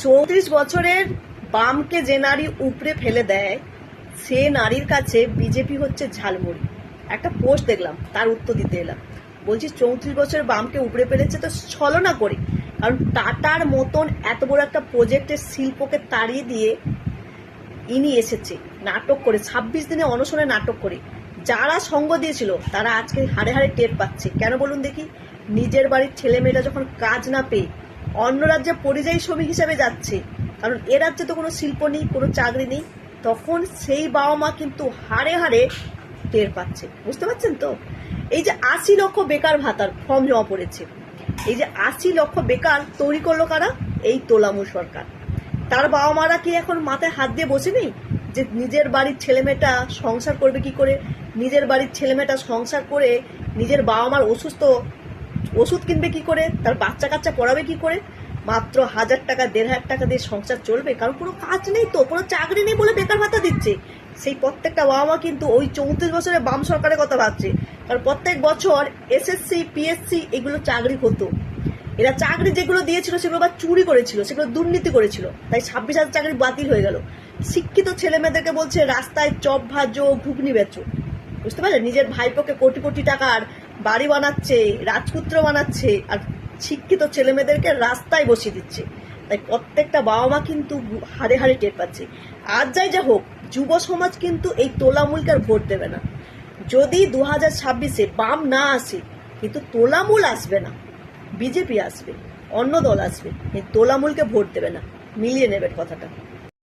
34 বছরের বামকে যে নারী উপড়ে ফেলে দেয়, সে নারীর কাছে বিজেপি হচ্ছে ঝালমুড়ি। একটা পোস্ট দেখলাম, তার উত্তর দিতে এলাম। বলছি 34 বছরের বামকে উপড়ে ফেলেছে তো ছলনা করে, কারণ টাটার মতন এত বড় একটা প্রজেক্টের শিল্পকে তাড়িয়ে দিয়ে ইনি এসেছে নাটক করে, 26 দিনে অনশনে নাটক করে। যারা সঙ্গ দিয়েছিল তারা আজকে হাড়ে হাড়ে টের পাচ্ছে। কেন বলুন দেখি? নিজের বাড়ির ছেলেমেয়েরা যখন কাজ না পেয়ে অন্য রাজ্যে পরিযায়ী শ্রমিক হিসাবে যাচ্ছে, কারণ এ রাজ্যে তো কোনো শিল্প নেই, কোনো চাকরি নেই, তখন সেই বাবা মা কিন্তু হাড়ে হাড়ে টের পাচ্ছে। বুঝতে পারছেন তো? এই যে 80 লক্ষ বেকার ভাতার ফর্ম জমা পড়েছে, এই যে 80 লক্ষ বেকার তৈরি করলো কারা? এই তোলামুল সরকার। তার বাবা মারা কি এখন মাথায় হাত দিয়ে বসে নেই যে নিজের বাড়ির ছেলেমেয়েটা সংসার করবে কি করে? নিজের বাড়ির ছেলেমেয়েটা সংসার করে নিজের বাবা মার অসুস্থ ওষুধ কিনবে কি করে? তার বাচ্চা কাচ্চা পড়াবে কি করে? মাত্র 1000 টাকা 1500 টাকা দিয়ে সংসার চলবে, কারণ কোনো কাজ নেই, তো কোনো চাকরি নেই বলে বেকার ভাতা দিচ্ছে। সেই প্রত্যেকটা বাবা মা কিন্তু ওই 34 বছরের বাম সরকারের কথা ভাবছে, কারণ প্রত্যেক বছর এসএসসি পিএসসি এগুলো চাকরি হতো। এরা চাকরি যেগুলো দিয়েছিল সেগুলো বা চুরি করেছিল, সেগুলো দুর্নীতি করেছিল, তাই 26,000 চাকরি বাতিল হয়ে গেল। শিক্ষিত ছেলে মেয়েদেরকে বলছে রাস্তায় চপ ভাজো ঘুগনি বেচো। বুঝতে পারলে? নিজের ভাইপোকে কোটি কোটি টাকার বাড়ি বানাচ্ছে, রাজপুত্র বানাচ্ছে, আর শিক্ষিত ছেলে মেয়েদেরকে রাস্তায় বসিয়ে দিচ্ছে। তাই প্রত্যেকটা বাবা মা কিন্তু হাড়ে হাড়ে টের পাচ্ছে। আজ যাই যা হোক, যুব সমাজ কিন্তু এই তোলামূলকে আর ভোট দেবে না। যদি 2026-এ বাম না আসে, কিন্তু তোলামূল আসবে না, বিজেপি আসবে, অন্য দল আসবে, এই তোলামূলকে ভোট দেবে না। মিলিয়ে নেবেন কথাটা।